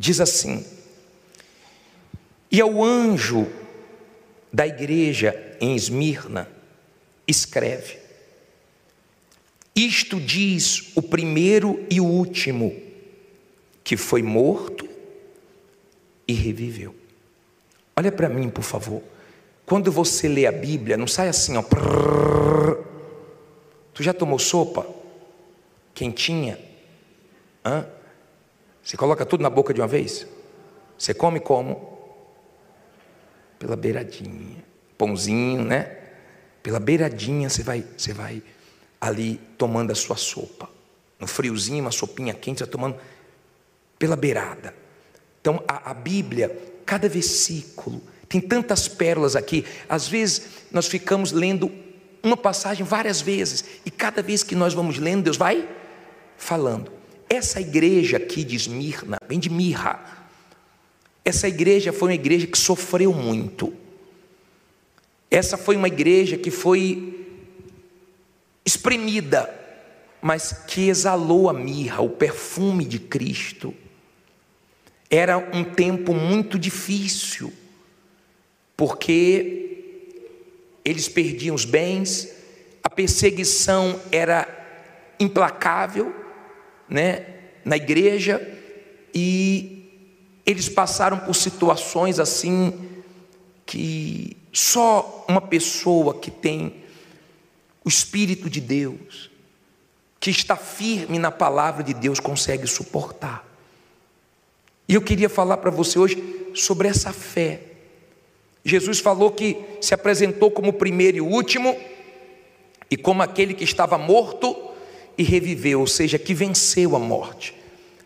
Diz assim: e ao anjo da igreja em Esmirna escreve: isto diz o primeiro e o último, que foi morto e reviveu. Olha para mim, por favor. Quando você lê a Bíblia, não sai assim, ó. Prrr. Tu já tomou sopa quentinha? Hã? Você coloca tudo na boca de uma vez? Você come como? Pela beiradinha. Pãozinho, né? Pela beiradinha você vai ali tomando a sua sopa. No friozinho, uma sopinha quente, você vai tomando pela beirada. Então a Bíblia, cada versículo, tem tantas pérolas aqui. Às vezes nós ficamos lendo uma passagem várias vezes, e cada vez que nós vamos lendo, Deus vai falando. Essa igreja aqui de Esmirna, vem de mirra. Essa igreja foi uma igreja que sofreu muito. Essa foi uma igreja que foi espremida, mas que exalou a mirra, o perfume de Cristo. Era um tempo muito difícil, porque eles perdiam os bens, a perseguição era implacável, né, na igreja, e eles passaram por situações assim, que só uma pessoa que tem o Espírito de Deus, que está firme na palavra de Deus, consegue suportar. E eu queria falar para você hoje sobre essa fé. Jesus falou que se apresentou como o primeiro e o último, e como aquele que estava morto e reviveu, ou seja, que venceu a morte,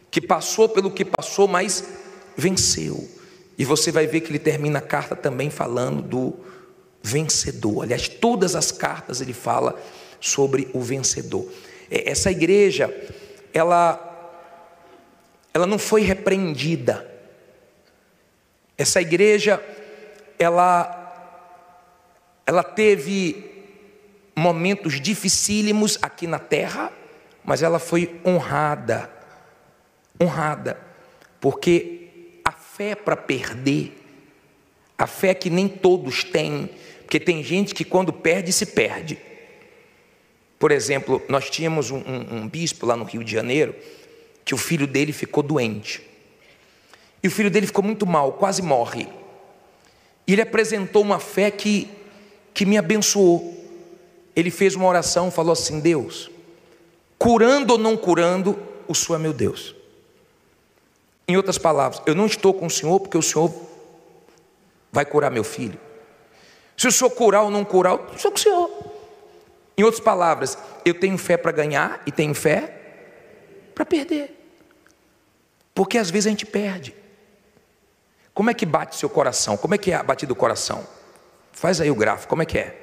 que passou pelo que passou, mas venceu. E você vai ver que ele termina a carta também falando do vencedor. Aliás, todas as cartas ele fala sobre o vencedor. Essa igreja, ela não foi repreendida. Essa igreja, ela teve momentos dificílimos aqui na terra, mas ela foi honrada, porque a fé para perder, a fé que nem todos têm, porque tem gente que quando perde, se perde. Por exemplo, nós tínhamos um bispo lá no Rio de Janeiro, que o filho dele ficou doente, e o filho dele ficou muito mal, quase morre. E ele apresentou uma fé que me abençoou. Ele fez uma oração, falou assim: Deus, curando ou não curando, o Senhor é meu Deus. Em outras palavras, eu não estou com o Senhor porque o Senhor vai curar meu filho. Se o Senhor curar ou não curar, eu estou com o Senhor. Em outras palavras, eu tenho fé para ganhar e tenho fé para perder. Porque às vezes a gente perde. Como é que bate seu coração? Como é que é a batida do coração? Faz aí o gráfico, como é que é?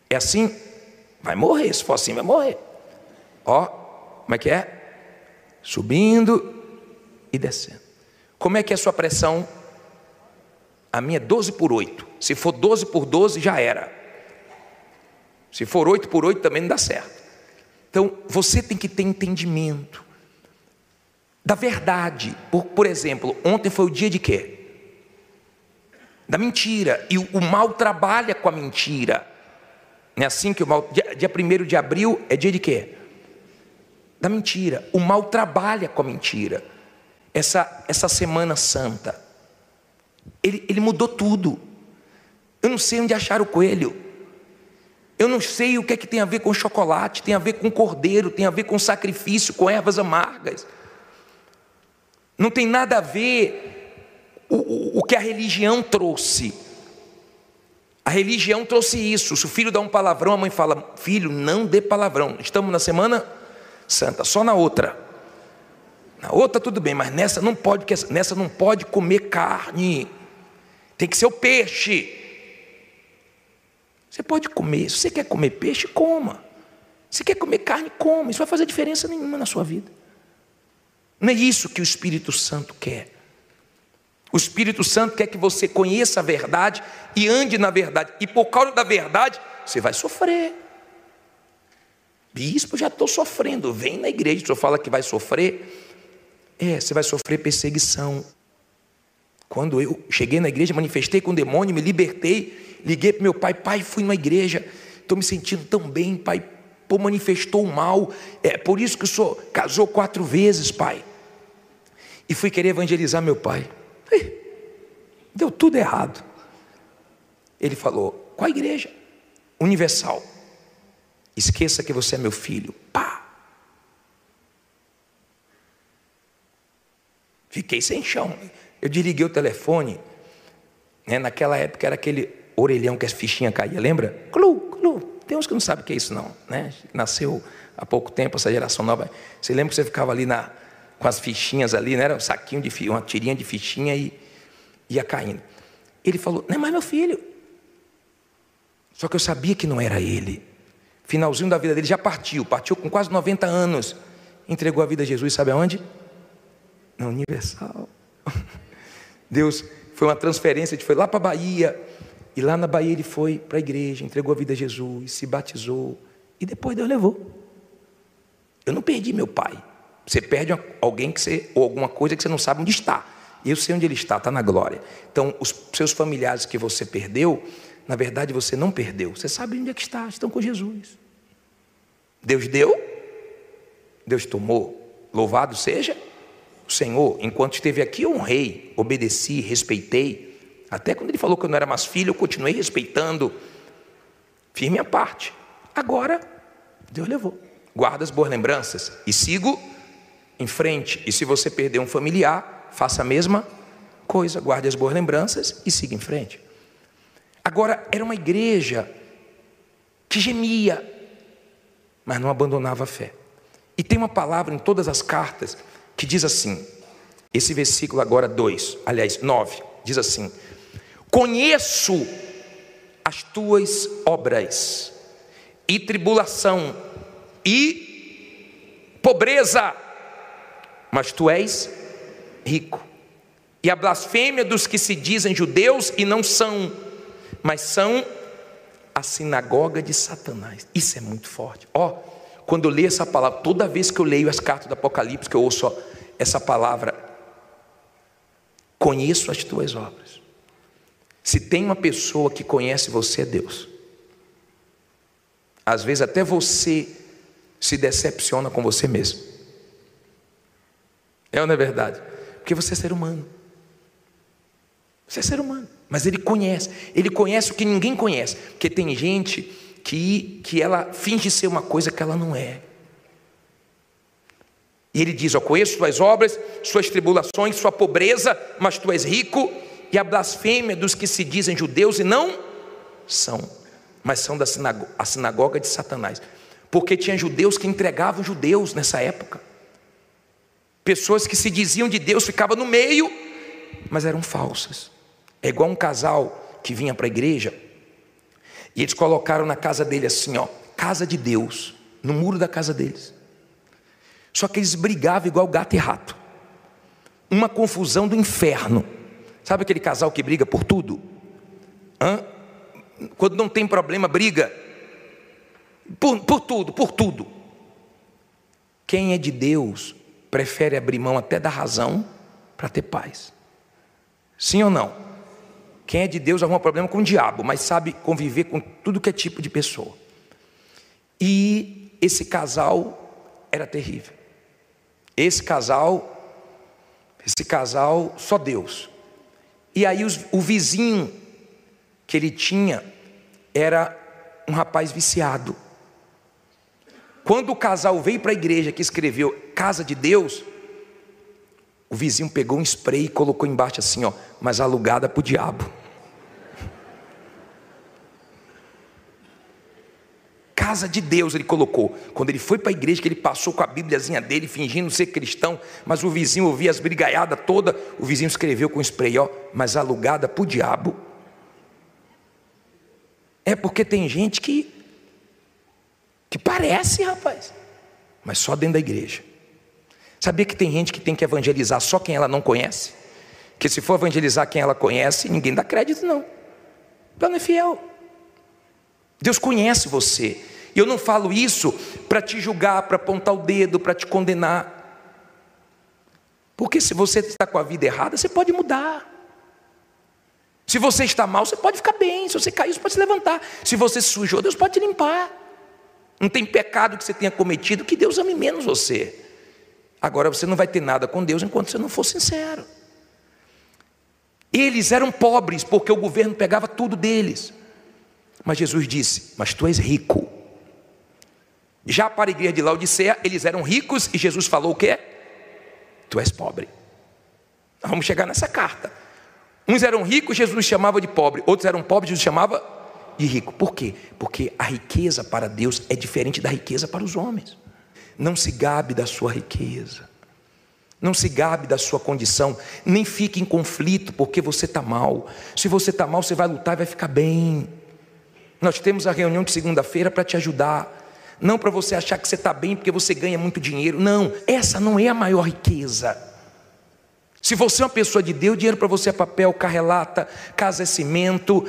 É assim? Vai morrer, se for assim vai morrer. Ó, como é que é? Subindo e descendo. Como é que é a sua pressão? A minha é 12/8. Se for 12/12 já era. Se for 8/8 também não dá certo. Então você tem que ter entendimento da verdade. Por exemplo, ontem foi o dia de quê? Da mentira. E o mal trabalha com a mentira. Não é assim que o mal... Dia 1º de abril é dia de quê? Da mentira. O mal trabalha com a mentira. Essa Semana Santa, ele mudou tudo. Eu não sei onde achar o coelho. Eu não sei o que é que tem a ver com chocolate, tem a ver com cordeiro, tem a ver com sacrifício, com ervas amargas. Não tem nada a ver o que a religião trouxe. A religião trouxe isso. Se o filho dá um palavrão, a mãe fala: filho, não dê palavrão. Estamos na Semana Santa, só na outra. Na outra tudo bem, mas nessa não pode comer carne. Tem que ser o peixe. Você pode comer, se você quer comer peixe, coma. Se quer comer carne, coma. Isso vai fazer diferença nenhuma na sua vida. Não é isso que o Espírito Santo quer. O Espírito Santo quer que você conheça a verdade e ande na verdade. E por causa da verdade, você vai sofrer. Bispo, já estou sofrendo. Vem na igreja, o senhor fala que vai sofrer. Você vai sofrer perseguição. Quando eu cheguei na igreja, manifestei com o demônio, me libertei, liguei para meu pai, pai, fui numa igreja, estou me sentindo tão bem, pai, pô, manifestou o mal, é por isso que o senhor casou 4 vezes, pai. E fui querer evangelizar meu pai. Deu tudo errado. Ele falou, qual igreja? Universal. Esqueça que você é meu filho. Pá! Fiquei sem chão. Eu desliguei o telefone, né? Naquela época era aquele orelhão que as fichinhas caíam, lembra? Clu, clu. Tem uns que não sabem o que é isso não, né? Nasceu há pouco tempo essa geração nova. Você lembra que você ficava ali com as fichinhas ali, né? Era um saquinho de uma tirinha de fichinha e ia caindo. Ele falou, não é mais meu filho. Só que eu sabia que não era ele. Finalzinho da vida dele já partiu com quase 90 anos. Entregou a vida a Jesus, sabe aonde? Na Universal. Deus, foi uma transferência, a gente foi lá para a Bahia, e lá na Bahia ele foi para a igreja, entregou a vida a Jesus, se batizou, e depois Deus levou. Eu não perdi meu pai. Você perde alguém ou alguma coisa que você não sabe onde está. Eu sei onde ele está na glória. Então, os seus familiares que você perdeu, na verdade você não perdeu, você sabe onde é que está, estão com Jesus. Deus deu, Deus tomou, louvado seja o Senhor. Enquanto esteve aqui eu honrei, obedeci, respeitei, até quando ele falou que eu não era mais filho, eu continuei respeitando, fiz minha parte. Agora, Deus levou, guarda as boas lembranças e sigo em frente. E se você perder um familiar, faça a mesma coisa, guarde as boas lembranças e siga em frente. Agora, era uma igreja que gemia, mas não abandonava a fé. E tem uma palavra em todas as cartas que diz assim, esse versículo agora 9, diz assim, conheço as tuas obras, e tribulação, e pobreza, mas tu és rico, e a blasfêmia dos que se dizem judeus e não são, mas são a sinagoga de Satanás. Isso é muito forte. Quando eu leio essa palavra, toda vez que eu leio as cartas do Apocalipse, que eu ouço essa palavra, conheço as tuas obras. Se tem uma pessoa que conhece você, é Deus. Às vezes até você se decepciona com você mesmo. É ou não é verdade? Porque você é ser humano. Você é ser humano. Mas Ele conhece o que ninguém conhece. Porque tem gente que ela finge ser uma coisa que ela não é. E Ele diz, conheço tuas obras, suas tribulações, sua pobreza, mas tu és rico, e a blasfêmia dos que se dizem judeus e não são, mas são a sinagoga de Satanás. Porque tinha judeus que entregavam judeus nessa época. Pessoas que se diziam de Deus ficavam no meio, mas eram falsas. É igual um casal que vinha para a igreja, e eles colocaram na casa dele assim, casa de Deus, no muro da casa deles. Só que eles brigavam igual gato e rato. Uma confusão do inferno. Sabe aquele casal que briga por tudo? Quando não tem problema, briga. Por tudo. Quem é de Deus prefere abrir mão até da razão para ter paz. Sim ou não? Quem é de Deus arruma problema com o diabo, mas sabe conviver com tudo que é tipo de pessoa. E esse casal era terrível. Esse casal, só Deus. E aí o vizinho que ele tinha era um rapaz viciado. Quando o casal veio para a igreja que escreveu Casa de Deus, o vizinho pegou um spray e colocou embaixo assim, mas alugada para o diabo. Casa de Deus ele colocou. Quando ele foi para a igreja, que ele passou com a bíbliazinha dele, fingindo ser cristão, mas o vizinho ouvia as brigaiadas todas, o vizinho escreveu com spray, mas alugada para o diabo. É porque tem gente que parece, rapaz, mas só dentro da igreja. Sabia que tem gente que tem que evangelizar só quem ela não conhece? Que se for evangelizar quem ela conhece, ninguém dá crédito não. Ela não é fiel. Deus conhece você. E eu não falo isso para te julgar, para apontar o dedo, para te condenar. Porque se você está com a vida errada, você pode mudar. Se você está mal, você pode ficar bem. Se você caiu, você pode se levantar. Se você se sujou, Deus pode te limpar. Não tem pecado que você tenha cometido que Deus ame menos você. Agora você não vai ter nada com Deus enquanto você não for sincero. Eles eram pobres porque o governo pegava tudo deles. Mas Jesus disse: mas tu és rico. Já para a igreja de Laodiceia, eles eram ricos e Jesus falou o quê? Tu és pobre. Nós vamos chegar nessa carta. Uns eram ricos, Jesus chamava de pobre. Outros eram pobres, Jesus chamava de rico. Por quê? Porque a riqueza para Deus é diferente da riqueza para os homens. Não se gabe da sua riqueza. Não se gabe da sua condição. Nem fique em conflito porque você está mal. Se você está mal, você vai lutar e vai ficar bem. Nós temos a reunião de segunda-feira para te ajudar. Não para você achar que você está bem porque você ganha muito dinheiro. Não, essa não é a maior riqueza. Se você é uma pessoa de Deus, dinheiro para você é papel, carro é lata, casa é cimento.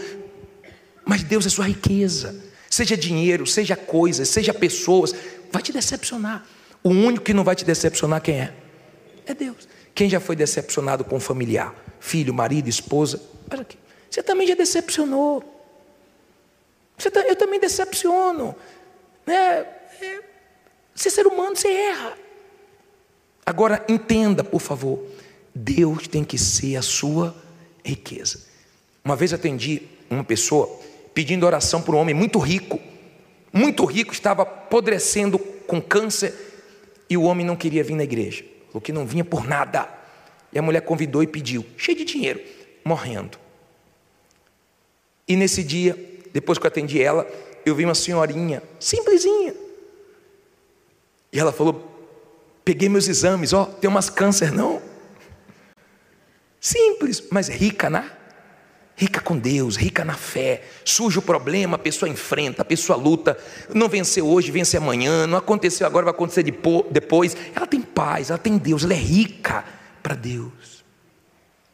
Mas Deus é sua riqueza. Seja dinheiro, seja coisas, seja pessoas. Vai te decepcionar. O único que não vai te decepcionar quem é? É Deus. Quem já foi decepcionado com um familiar? Filho, marido, esposa? Olha aqui. Você também já decepcionou. Eu também decepciono. Você é ser humano, você erra. Agora entenda, por favor, Deus tem que ser a sua riqueza. Uma vez atendi uma pessoa pedindo oração por um homem muito rico, estava apodrecendo com câncer, e o homem não queria vir na igreja, falou que não vinha por nada. E a mulher convidou e pediu, cheio de dinheiro, morrendo. E nesse dia, depois que eu atendi ela, eu vi uma senhorinha, simplesinha. E ela falou: peguei meus exames, tem umas câncer não. Simples, mas rica, né? Rica com Deus, rica na fé. Surge o problema, a pessoa enfrenta, a pessoa luta. Não venceu hoje, vence amanhã. Não aconteceu agora, vai acontecer depois. Ela tem paz, ela tem Deus, ela é rica para Deus.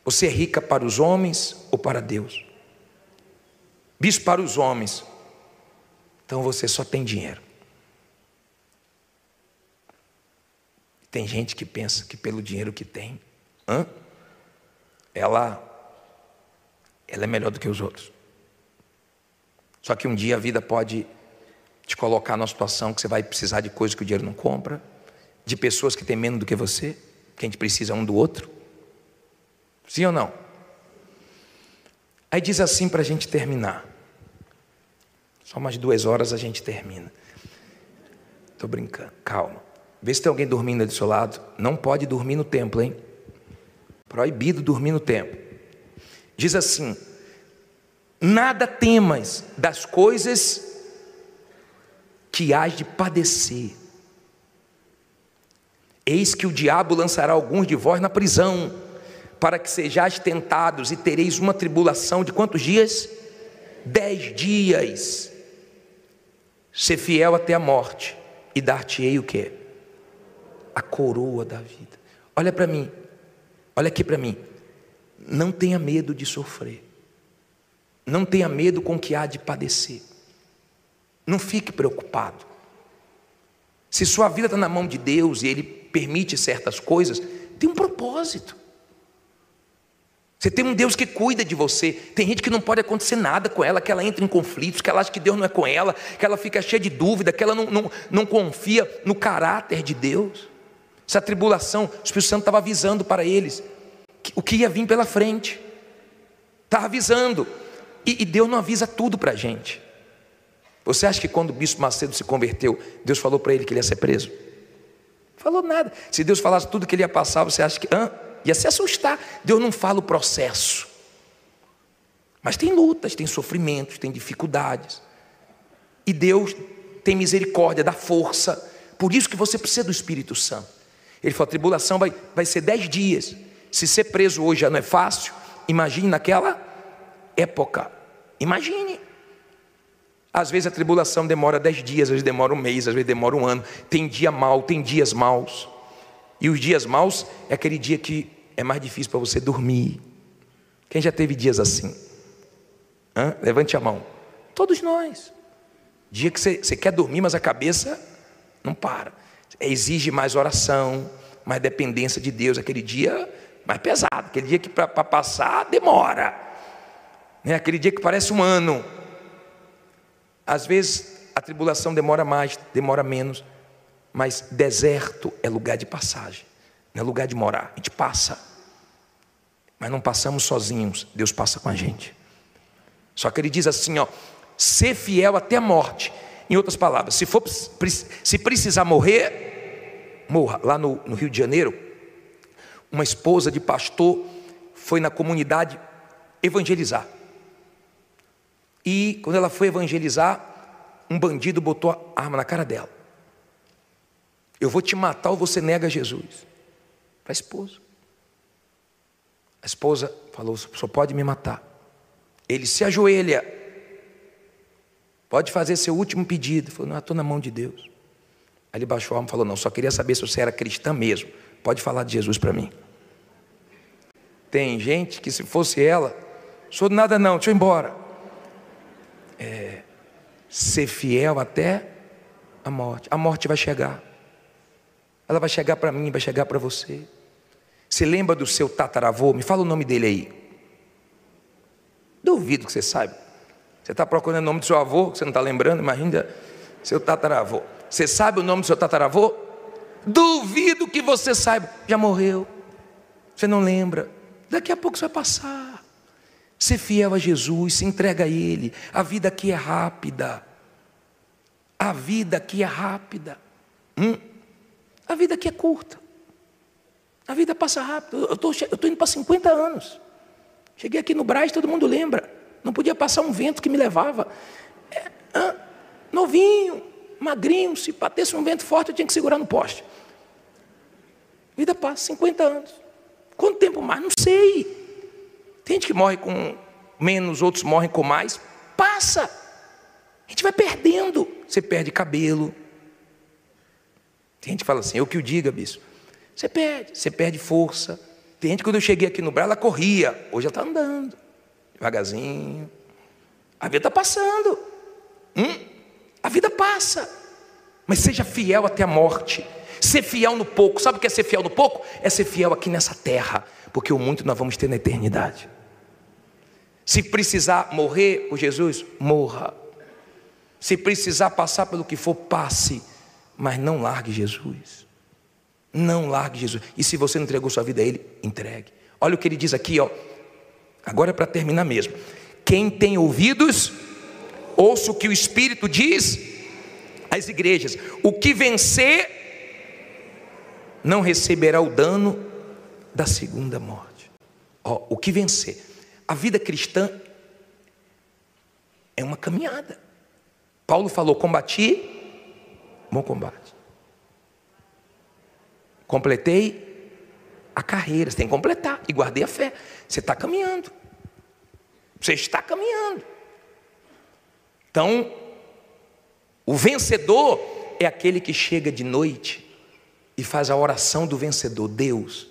Você é rica para os homens ou para Deus? Bispo, para os homens. Então você só tem dinheiro. Tem gente que pensa que pelo dinheiro que tem, ela é melhor do que os outros. Só que um dia a vida pode te colocar numa situação que você vai precisar de coisas que o dinheiro não compra, de pessoas que têm menos do que você, que a gente precisa um do outro. Sim ou não? Aí diz assim para a gente terminar. Só umas 2 horas a gente termina. Estou brincando, calma. Vê se tem alguém dormindo do seu lado. Não pode dormir no templo, hein? Proibido dormir no templo. Diz assim: nada temas das coisas que hás de padecer. Eis que o diabo lançará alguns de vós na prisão, para que sejais tentados, e tereis uma tribulação de quantos dias? 10 dias. Ser fiel até a morte, e dar-te-ei o quê? A coroa da vida. Olha para mim, olha aqui para mim. Não tenha medo de sofrer. Não tenha medo com o que há de padecer. Não fique preocupado. Se sua vida está na mão de Deus e Ele permite certas coisas, tem um propósito. Você tem um Deus que cuida de você. Tem gente que não pode acontecer nada com ela, que ela entra em conflitos, que ela acha que Deus não é com ela, que ela fica cheia de dúvida, que ela não confia no caráter de Deus. Essa tribulação, o Espírito Santo estava avisando para eles o que ia vir pela frente. Estava avisando. E Deus não avisa tudo para a gente. Você acha que quando o bispo Macedo se converteu, Deus falou para ele que ele ia ser preso? Falou nada. Se Deus falasse tudo que ele ia passar, você acha que ia se assustar. Deus não fala o processo. Mas tem lutas, tem sofrimentos, tem dificuldades. E Deus tem misericórdia, dá força. Por isso que você precisa do Espírito Santo. Ele falou: a tribulação vai ser 10 dias. Se ser preso hoje já não é fácil, imagine naquela época. Imagine. Às vezes a tribulação demora 10 dias, às vezes demora um mês, às vezes demora um ano. Tem dia mau, tem dias maus. E os dias maus é aquele dia que é mais difícil para você dormir. Quem já teve dias assim? Levante a mão. Todos nós. Dia que você quer dormir, mas a cabeça não para. Exige mais oração, mais dependência de Deus, aquele dia mais pesado, aquele dia que para passar demora, né? Aquele dia que parece um ano. Às vezes a tribulação demora mais, demora menos, mas deserto é lugar de passagem, não é lugar de morar. A gente passa, mas não passamos sozinhos, Deus passa com a gente. Só que ele diz assim, ó, ser fiel até a morte. Em outras palavras, se precisar morrer, morra. Lá no Rio de Janeiro, uma esposa de pastor foi na comunidade evangelizar. E quando ela foi evangelizar, um bandido botou a arma na cara dela. Eu vou te matar ou você nega Jesus? Para a esposa. A esposa falou, só pode me matar. Ele se ajoelha. Pode fazer seu último pedido. Ele falou, não, eu estou na mão de Deus. Aí ele baixou a alma e falou, não, só queria saber se você era cristã mesmo. Pode falar de Jesus para mim. Tem gente que se fosse ela, sou de nada não, deixa eu ir embora. Ser fiel até a morte. A morte vai chegar. Ela vai chegar para mim, vai chegar para você. Você lembra do seu tataravô? Me fala o nome dele aí. Duvido que você saiba. Você está procurando o nome do seu avô, que você não está lembrando, mas ainda seu tataravô. Você sabe o nome do seu tataravô? Duvido que você saiba. Já morreu. Você não lembra. Daqui a pouco isso vai passar. Ser fiel a Jesus, se entrega a Ele. A vida aqui é rápida. A vida aqui é rápida. A vida aqui é curta. A vida passa rápido. Eu estou indo para 50 anos. Cheguei aqui no Brás, todo mundo lembra. Não podia passar um vento que me levava. Novinho, magrinho, se batesse um vento forte, eu tinha que segurar no poste. A vida passa, 50 anos. Quanto tempo mais? Não sei. Tem gente que morre com menos, outros morrem com mais. Passa. A gente vai perdendo. Você perde cabelo. Tem gente que fala assim, eu que o diga, bispo. Você perde força. Tem gente que quando eu cheguei aqui no Brás, ela corria. Hoje ela está andando. Devagarzinho. A vida está passando. A vida passa. Mas seja fiel até a morte. Ser fiel no pouco. Sabe o que é ser fiel no pouco? É ser fiel aqui nessa terra. Porque o muito nós vamos ter na eternidade. Se precisar morrer por Jesus, morra. Se precisar passar pelo que for, passe. Mas não largue Jesus. Não largue Jesus. E se você não entregou sua vida a Ele, entregue. Olha o que ele diz aqui, ó. Agora é para terminar mesmo. Quem tem ouvidos, ouça o que o Espírito diz às igrejas. O que vencer, não receberá o dano da segunda morte. Ó, o que vencer. A vida cristã é uma caminhada. Paulo falou, combati, bom combate. Completei a carreira, você tem que completar. E guardei a fé. Você está caminhando. Você está caminhando. Então, o vencedor é aquele que chega de noite e faz a oração do vencedor. Deus,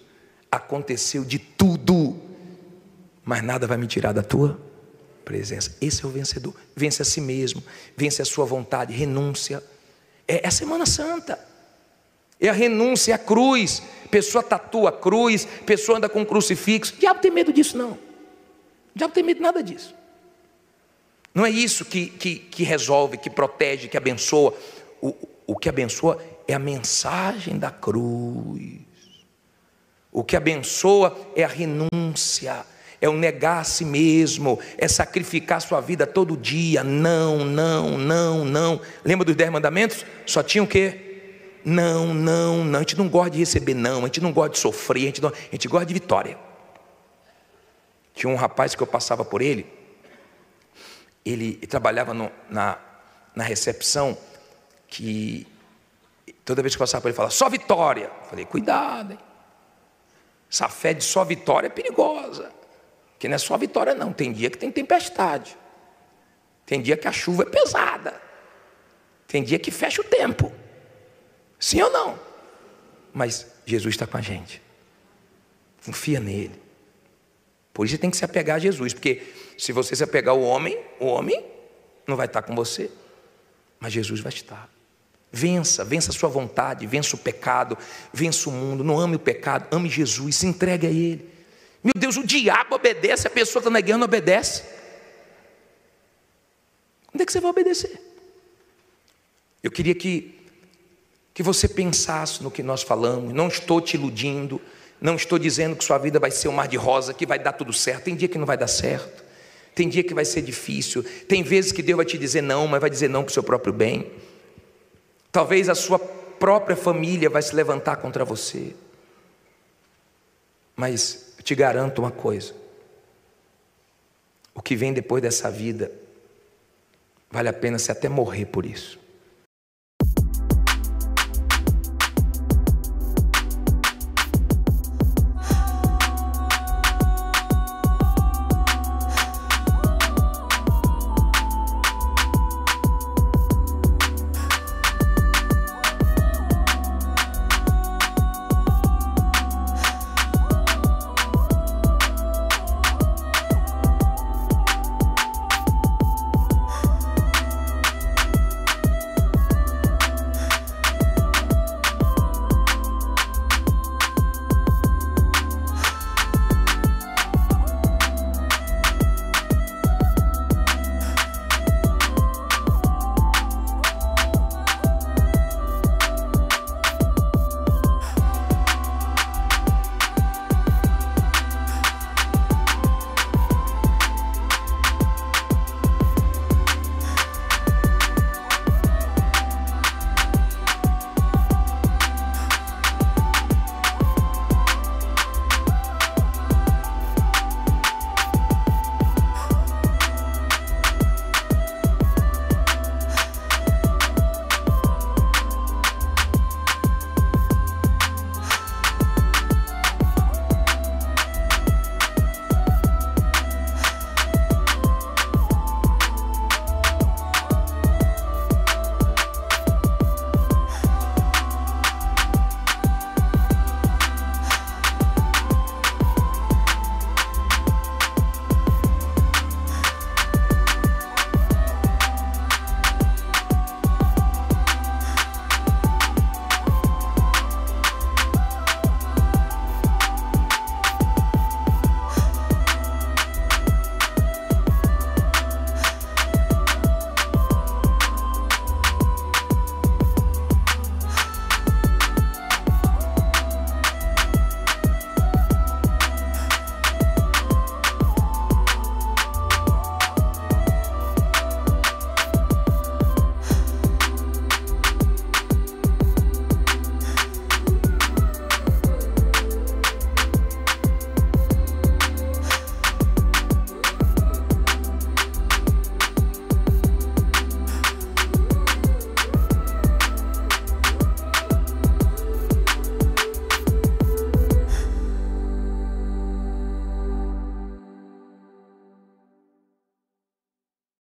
aconteceu de tudo, mas nada vai me tirar da tua presença. Esse é o vencedor. Vence a si mesmo, vence a sua vontade, renúncia. É a Semana Santa. É a renúncia, é a cruz. Pessoa tatua a cruz, pessoa anda com um crucifixo. O diabo tem medo disso, não. O diabo tem medo de nada disso. Não é isso que resolve, que protege, que abençoa. O que abençoa é a mensagem da cruz. O que abençoa é a renúncia, é o negar a si mesmo, é sacrificar a sua vida todo dia. Não, não, não, não. Lembra dos 10 mandamentos? Só tinha o quê? Não, não, não. A gente não gosta de receber não, a gente não gosta de sofrer, a gente gosta de vitória. Tinha um rapaz que eu passava por ele trabalhava na recepção, que toda vez que eu passava por ele, ele falava, só vitória. Eu falei, cuidado, hein? Essa fé de só vitória é perigosa. Porque não é só vitória não, tem dia que tem tempestade. Tem dia que a chuva é pesada. Tem dia que fecha o tempo. Sim ou não? Mas Jesus está com a gente. Confia nele. Por isso você tem que se apegar a Jesus. Porque se você se apegar ao homem, o homem não vai estar com você. Mas Jesus vai estar. Vença a sua vontade, vença o pecado, vença o mundo. Não ame o pecado, ame Jesus, se entregue a Ele. Meu Deus, o diabo obedece, a pessoa que está na guerra não obedece. Onde é que você vai obedecer? Eu queria que você pensasse no que nós falamos. Não estou te iludindo, não estou dizendo que sua vida vai ser um mar de rosa, que vai dar tudo certo. Tem dia que não vai dar certo, tem dia que vai ser difícil, tem vezes que Deus vai te dizer não, mas vai dizer não para o seu próprio bem. Talvez a sua própria família vai se levantar contra você. Mas eu te garanto uma coisa: o que vem depois dessa vida vale a pena você até morrer por isso.